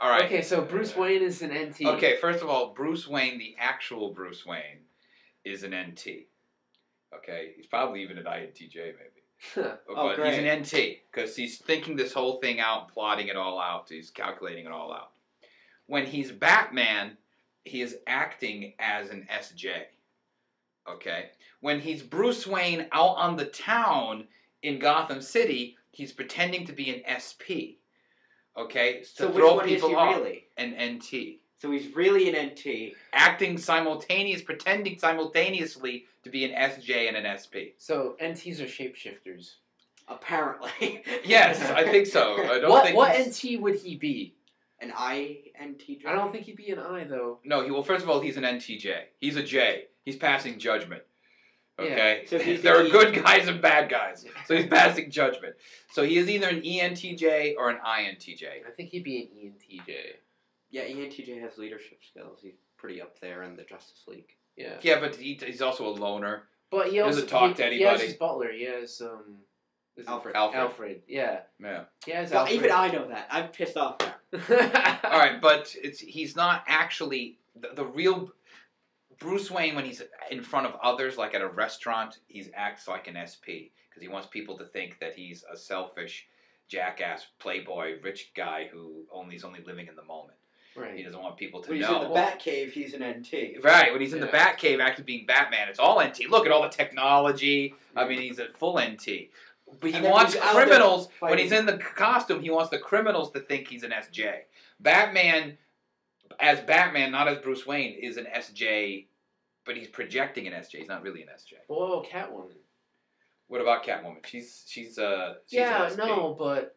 All right. Okay, so Bruce Wayne is an NT. Okay, first of all, Bruce Wayne, the actual Bruce Wayne, is an NT. Okay, he's probably even an INTJ maybe. But great. he's an NT because he's thinking this whole thing out and plotting it all out. He's calculating it all out. When he's Batman, he is acting as an SJ. Okay? When he's Bruce Wayne out on the town in Gotham City, he's pretending to be an SP. Okay? So To which throw one is people he off. really? An NT. So he's really an NT. Acting pretending simultaneously to be an SJ and an SP. So NTs are shapeshifters. Apparently. Yes, I think so. I don't think What he's- NT would he be? An INTJ? I don't think he'd be an I though. No, well, first of all, he's an NTJ. He's a J. He's passing judgment. Okay? Yeah. So he's there are an good guys and bad guys. So he's passing judgment. So he is either an ENTJ or an INTJ. I think he'd be an ENTJ. Yeah, ENTJ has leadership skills. He's pretty up there in the Justice League. Yeah. Yeah, but he's also a loner. But he Doesn't also talk to He has anybody. his butler. He has is it Alfred. Alfred. Yeah. Yeah. He has Well, Alfred. even I know that. I'm pissed off now. All right, but he's not actually the real Bruce Wayne when he's in front of others, like at a restaurant. He acts like an SP because he wants people to think that he's a selfish, jackass, playboy, rich guy who is only living in the moment. Right. He doesn't want people to When he's know. in the Batcave, he's an NT. Right, when he's in the Yeah. Batcave actually being Batman, it's all NT. Look at all the technology. I mean, he's a full NT. But he And then wants he's out there criminals, when fighting. he's in the costume, he wants the criminals to think he's an SJ. Batman, as Batman, not as Bruce Wayne, is an SJ, but he's projecting an SJ. He's not really an SJ. Whoa, Catwoman. What about Catwoman? She's Yeah, an SP. no, but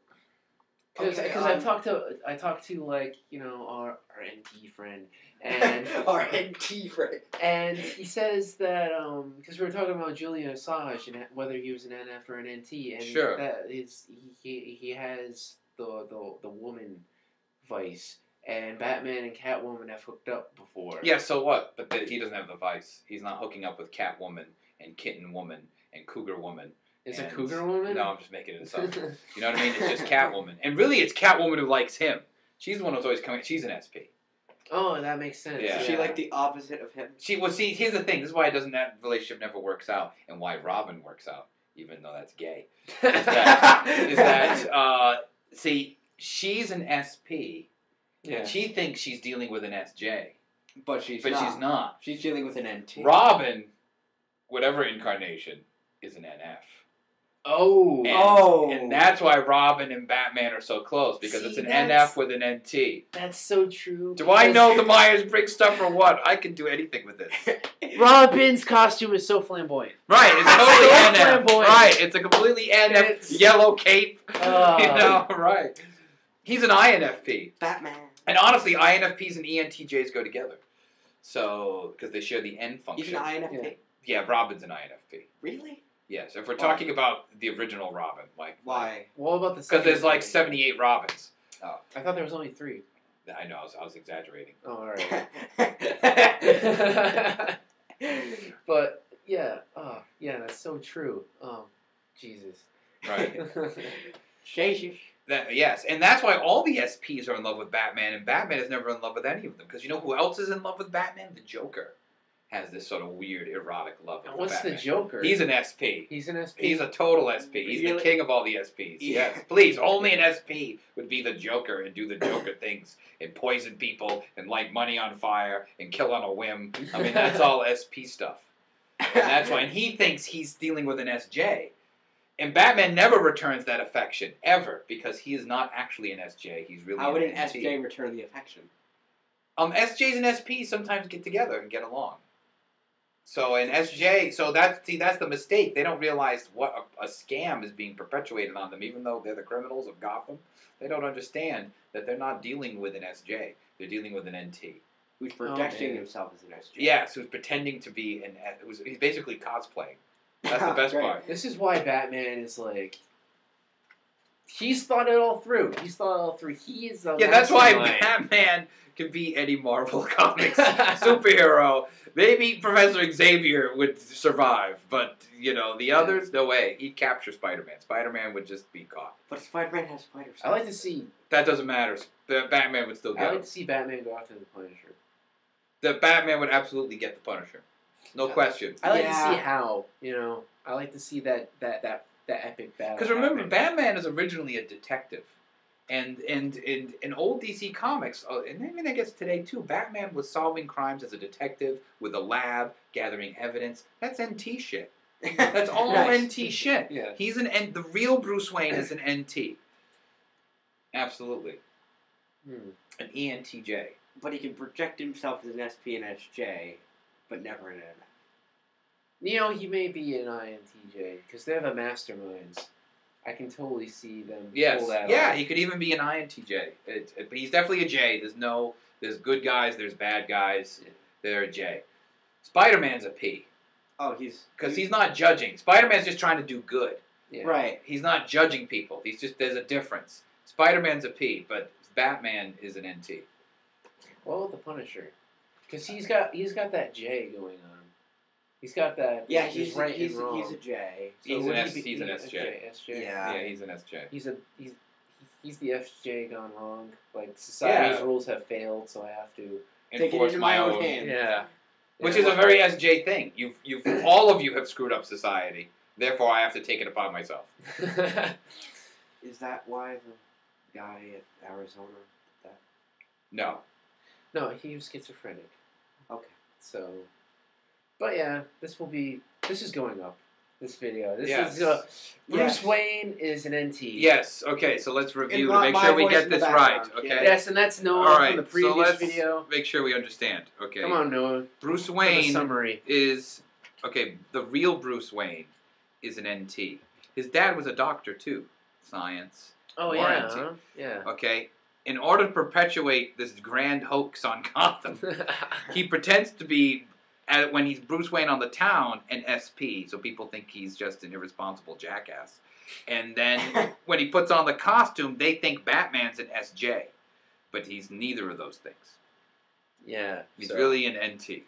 because Okay, I talked to like our NT friend and Our NT friend. and he says that because we were talking about Julian Assange and whether he was an NF or an NT and Sure. that is he has the woman vice and Batman and Catwoman have hooked up before. Yeah, so what? But he doesn't have the vice. He's not hooking up with Catwoman and Kitten Woman and Cougar Woman. It's a And- cougar woman? No, I'm just making it up. You know what I mean? It's just Catwoman. And really, it's Catwoman who likes him. She's the one who's always coming. She's an SP. Oh, that makes sense. Yeah. Is she like the opposite of him? See, here's the thing. This is why that relationship never works out, and why Robin works out, even though that's gay. See, she's an SP, yeah. and she thinks she's dealing with an SJ, But she's but not. she's not. She's dealing with an NT. Robin, whatever incarnation, is an NF. Oh. And that's why Robin and Batman are so close, because See, it's an that's- NF with an NT. That's so true. Do I because know the Myers-Briggs stuff or what? I can do anything with this. Robin's costume is so flamboyant. Right, it's totally So NF. flamboyant. Right, it's a completely NF It's- yellow cape. Oh. You know, right. He's an INFP. Batman. And honestly, INFPs and ENTJs go together. So, because they share the N He's function. an INFP. Yeah, Robin's an INFP. Really? Yes, if we're Why? talking about the original Robin. Why? What about the Because there's like second 78 Robins. one? I thought there was only 3. I know, I was exaggerating. Oh, alright. But, yeah. Oh, yeah, that's so true. Oh, Jesus. Right. Jesus. Yes, and that's why all the SPs are in love with Batman, and Batman is never in love with any of them. Because you know who else is in love with Batman? The Joker has this sort of weird, erotic love And of what's Batman. the Joker? He's an SP. He's an SP. He's a total SP. He's the Really? king of all the SPs. Yeah. Yes, please. Only an SP would be the Joker and do the Joker things and poison people and light money on fire and kill on a whim. I mean, that's all SP stuff. And that's why. And he thinks he's dealing with an SJ. And Batman never returns that affection, ever, because he is not actually an SJ. He's really How would an NT. SJ return the affection? SJs and SPs sometimes get together and get along. So an SJ, that's the mistake. They don't realize what a scam is being perpetuated on them, even though they're the criminals of Gotham. They don't understand that they're not dealing with an SJ. They're dealing with an NT. Who's projecting man. himself as an SJ? Yes, who's pretending to be he's basically cosplaying. That's the best Great. part. This is why Batman is like He's thought it all through. He is the Yeah, that's why mastermind. Batman can be any Marvel Comics superhero. Maybe Professor Xavier would survive, but, the others, no way. He'd capture Spider-Man. Spider-Man would just be caught. But Spider-Man has spiders. I like to see. That doesn't matter. The Batman would still I get like him. to see Batman go after the Punisher. The Batman would absolutely get the Punisher. No question. I like to see how. I like to see that epic battle. Because remember, happen. Batman is originally a detective. And in old DC comics, and even I guess today too, Batman was solving crimes as a detective with a lab, gathering evidence. That's NT shit. That's all Nice. NT shit. Yeah. He's the real Bruce Wayne is an NT. Absolutely. An ENTJ. But he can project himself as an SP and SJ, but never an NF. He may be an INTJ because they're the masterminds. I can totally see them Yes. pull that Yeah, off. he could even be an INTJ. But he's definitely a J. There's good guys, there's bad guys. Yeah. They're a J. Spider-Man's a P. Oh, Because he's not judging. Spider-Man's just trying to do good. Yeah. right. He's not judging people. There's a difference. Spider-Man's a P, but Batman is an NT. What about the Punisher? Because he's got that J going on. He's got that. Yeah, he's he's right he's and wrong. a J. He's would an he S- be- he's an he's SJ. SJ. Yeah. Yeah, he's an SJ. He's the FJ gone wrong. Like society's Yeah. rules have failed, so I have to. Take it Enforce into my my own own. hand. Yeah. Which is a very SJ thing. You've all of you have screwed up society. Therefore, I have to take it upon myself. Is that why the guy at Arizona did that? No. No, he was schizophrenic. Okay. So, but yeah, this is going up. This video. This Yes. is Bruce Yes. Wayne is an NT. Yes. Okay. So let's review to And make my sure we voice get in the this right. background, Okay. yeah. Yes, and that's Noah All right. from the previous so let's video. make sure we understand. Okay. Come on, Noah. Bruce For the Wayne summary. is the real Bruce Wayne is an NT. His dad was a doctor too. Science. Oh More yeah, NT. huh? Yeah. Okay. In order to perpetuate this grand hoax on Gotham, he pretends to be, when he's Bruce Wayne on the town, an SP, so people think he's just an irresponsible jackass. And then when he puts on the costume, they think Batman's an SJ. But he's neither of those things. Yeah. He's so- really an NT.